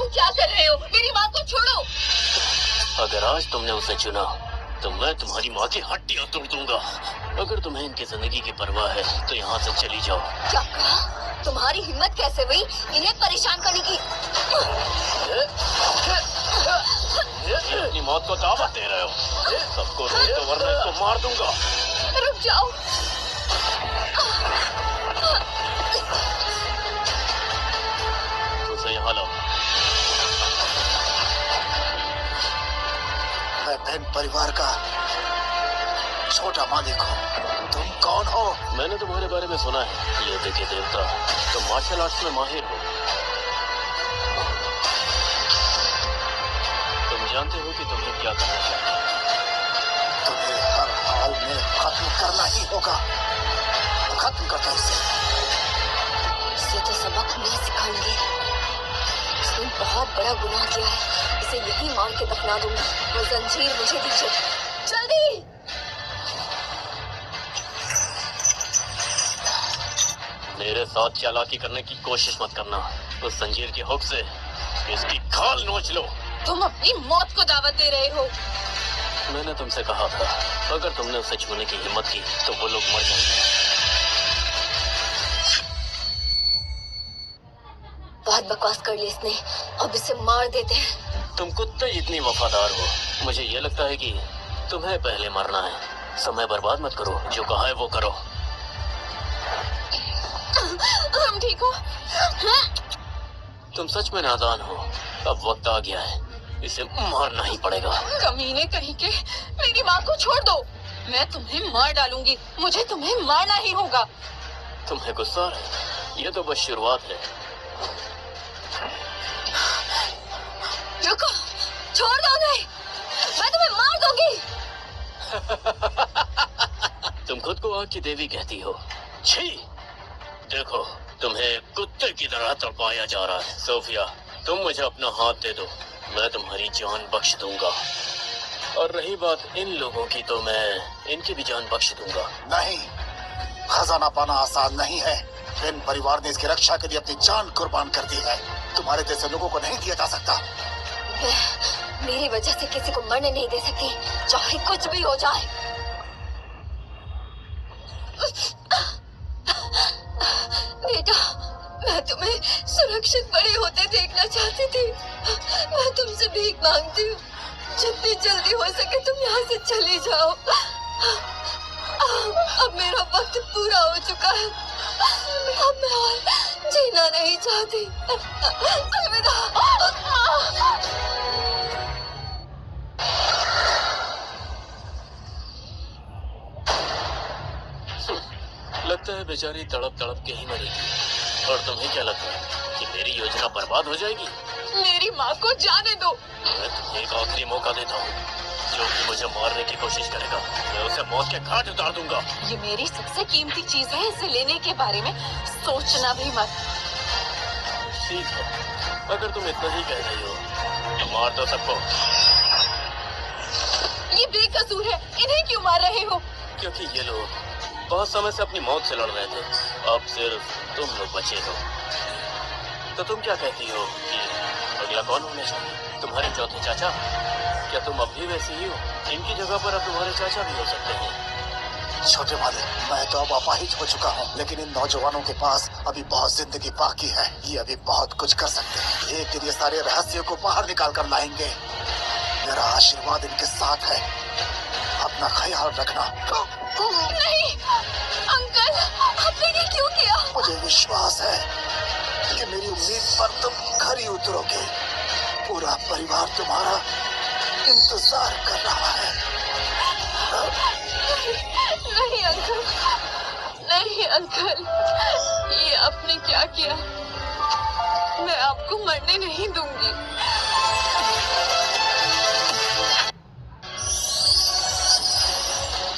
क्या कर रहे हो? मेरी माँ को छोड़ो। अगर आज तुमने उसे चुना तो मैं तुम्हारी माँ की हड्डियां तोड़ दूंगा। अगर तुम्हें इनकी जिंदगी की परवाह है तो यहाँ से चली जाओ। क्या कहा? तुम्हारी हिम्मत कैसे हुई इन्हें परेशान करने की? ये अपनी मौत को दावत दे रहे हो? सबको रोक दो वरना इसको मार दूंगा। रुक जाओ। उसे यहाँ लाओ। मैं बहन परिवार का छोटा मालिक हूँ। तुम कौन हो? मैंने तुम्हारे बारे में सुना है, ये देखे देवता, तुम मार्शल आर्ट्स में माहिर हो। तुम जानते हो कि तुम्हें क्या करना चाहिए। तुम्हें हर हाल में खत्म करना ही होगा। खत्म करता इसे तो सबक मैं सिखाऊंगी। इसने बहुत बड़ा गुनाह किया है, इसे यही मार के दफना दूंगी। वो जंजीर मुझे दीजिए, जल्दी। मेरे साथ चालाकी करने की कोशिश मत करना। उस जंजीर की हुक से इसकी खाल नोच लो। तुम अपनी मौत को दावत दे रहे हो। मैंने तुमसे कहा था, अगर तुमने उसे छूने की हिम्मत की तो वो लोग मर जाएंगे। बहुत बकवास कर ली इसने, अब इसे मार देते हैं। तुम कुत्ते जितनी वफादार हो। मुझे ये लगता है कि तुम्हें पहले मरना है। समय बर्बाद मत करो, जो कहा है वो करो। हम ठीक हो? तुम सच में नादान हो। अब वक्त आ गया है, इसे मारना ही पड़ेगा। कमीने कहीं के, मेरी माँ को छोड़ दो। मैं तुम्हें मार डालूंगी। मुझे तुम्हें मारना ही होगा। तुम्हें गुस्सा है? ये तो बस शुरुआत है। रुको, छोड़ दो उन्हें, मैं तुम्हें मार दूंगी। तुम खुद को आग की देवी कहती हो। छी! देखो, तुम्हें कुत्ते की तरह तड़पाया जा रहा है। सोफिया, तुम मुझे अपना हाथ दे दो, मैं तुम्हारी जान बख्श दूंगा। और रही बात इन लोगों की, तो मैं इनकी भी जान बख्श दूंगा। नहीं, खजाना पाना आसान नहीं है। बहन परिवार ने इसकी रक्षा के लिए अपनी जान कुर्बान कर दी है। तुम्हारे जैसे लोगों को नहीं दिया जा सकता। मेरी वजह से किसी को मरने नहीं दे सकती, चाहे कुछ भी हो जाए। बेटा, मैं तुम्हें सुरक्षित बड़े होते देखना चाहती थी। मैं तुमसे भीख मांगती हूँ, जितनी जल्दी हो सके तुम यहाँ से चली जाओ। अब मेरा वक्त पूरा हो चुका है। अब मैं और जीना नहीं चाहती। अलविदा। लगता है बेचारी तड़प तड़प के ही मरेगी। और तुम्हें क्या लगता है कि मेरी योजना बर्बाद हो जाएगी? मेरी माँ को जाने दो। मैं तुम्हें एक आखिरी मौका देता हूँ। जो भी मुझे मारने की कोशिश करेगा, मैं उसे मौत के घाट उतार दूंगा। ये मेरी सबसे कीमती चीज है, इसे लेने के बारे में सोचना भी मत। ठीक है, अगर तुम इतना ही कह रही हो तो मार दो सबको। ये बेकसूर है, इन्हें क्यों मार रहे हो? क्योंकि ये लोग बहुत समय से अपनी मौत से लड़ रहे थे। अब सिर्फ तुम लोग बचे हो। तो तुम क्या कहती हो कि अगला कौन होना चाहिए? तुम्हारे चौथे चाचा? क्या तुम अब भी वैसी ही हो? इनकी जगह पर अब तुम्हारे चाचा भी हो सकते हैं। छोटे मालिक, मैं तो अब अपाहिज हो चुका हूँ, लेकिन इन नौजवानों के पास अभी बहुत जिंदगी बाकी है। ये अभी बहुत कुछ कर सकते हैं। एक दिन ये सारे रहस्यों को बाहर निकाल कर लाएंगे। मेरा आशीर्वाद इनके साथ है। अपना ख्याल रखना। नहीं अंकल, आपने ये क्यों किया? मुझे विश्वास है कि मेरी उम्मीद पर तुम खरी उतरोगे। पूरा परिवार तुम्हारा इंतजार कर रहा है। नहीं अंकल, नहीं अंकल, ये आपने क्या किया? मैं आपको मरने नहीं दूंगी।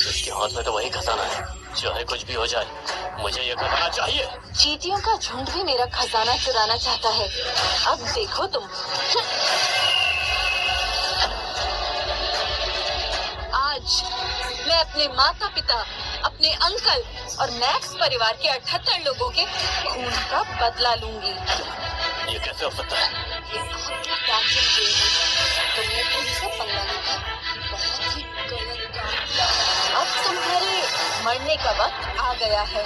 उसके हाथ में तो वही खजाना है, चाहे कुछ भी हो जाए, मुझे ये खजाना चाहिए। चींटियों का झुंड भी मेरा खजाना चुराना चाहता है। अब देखो तुम। आज मैं अपने माता पिता, अपने अंकल और मैक्स परिवार के 78 लोगों के खून का बदला लूंगी। ये कैसे हो सकता है? आपकी प्राचीन देवी, तुमने तुमसे पंगा लिया, बहुत ही गलत काम किया। अब तुम्हारे मरने का वक्त आ गया है।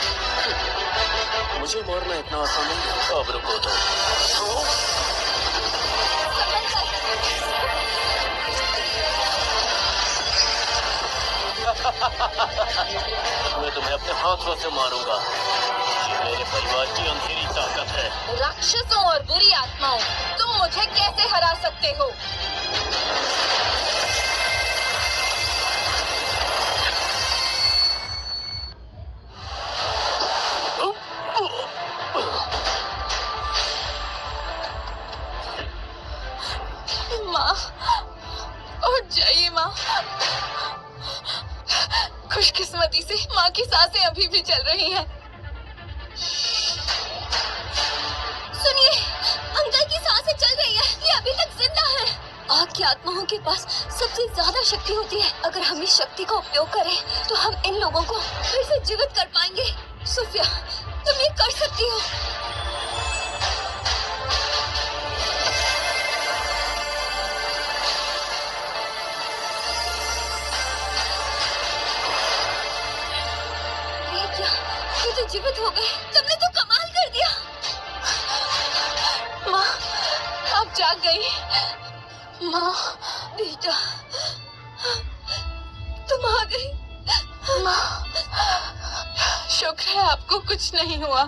मुझे मारना इतना आसान नहीं है। अब रुको तो। मैं तुम्हें अपने हाथों से मारूंगा। ये मेरे परिवार की अंधेरी ताकत है। राक्षसों और बुरी आत्माओं, तुम मुझे कैसे हरा सकते हो? माँ, उठ जाइए माँ। खुशकिस्मती से माँ की सांसें अभी भी चल रही हैं। सुनिए, अंकल की सांसें चल रही है, ये अभी तक जिंदा है। आग की आत्माओं के पास सबसे ज्यादा शक्ति होती है। अगर हम इस शक्ति का उपयोग करें तो हम इन लोगों को फिर से जीवित कर पाएंगे। सोफिया, तुम ये कर सकती हो। ये तो जीवित हो गए। तुमने तो कमाल कर दिया। माँ, आप जाग गई। माँ, बेटा, तुम आ गई। माँ, शुक्र है आपको कुछ नहीं हुआ।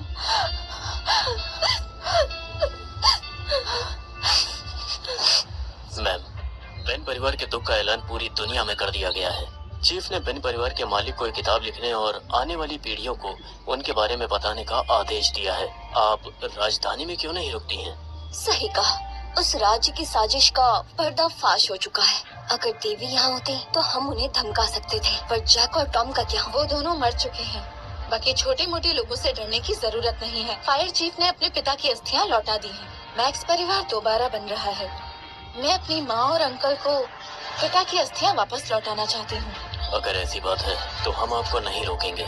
मैम, बेन परिवार के दुख का ऐलान पूरी दुनिया में कर दिया गया है। चीफ ने बेन परिवार के मालिक को एक किताब लिखने और आने वाली पीढ़ियों को उनके बारे में बताने का आदेश दिया है। आप राजधानी में क्यों नहीं रुकती हैं? सही कहा, उस राज्य की साजिश का पर्दाफाश हो चुका है। अगर देवी यहाँ होती तो हम उन्हें धमका सकते थे, पर जैक और टॉम का क्या? वो दोनों मर चुके हैं। बाकी छोटे मोटे लोगों से डरने की जरूरत नहीं है। फायर चीफ ने अपने पिता की अस्थियां लौटा दी हैं। मैक्स परिवार दोबारा बन रहा है। मैं अपनी माँ और अंकल को पिता की अस्थियां वापस लौटाना चाहती हूँ। अगर ऐसी बात है तो हम आपको नहीं रोकेंगे।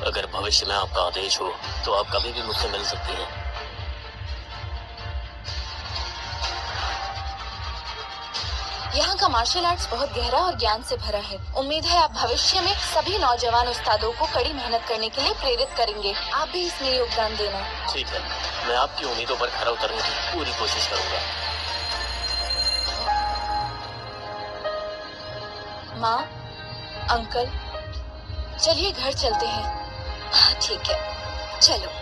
अगर भविष्य में आपका आदेश हो तो आप कभी भी मुझसे मिल सकती हैं। यहाँ का मार्शल आर्ट्स बहुत गहरा और ज्ञान से भरा है। उम्मीद है आप भविष्य में सभी नौजवान उस्तादों को कड़ी मेहनत करने के लिए प्रेरित करेंगे। आप भी इसमें योगदान देना। ठीक है, मैं आपकी उम्मीदों पर खरा उतरने की पूरी कोशिश करूंगा। माँ, अंकल, चलिए घर चलते हैं। हाँ ठीक है, चलो।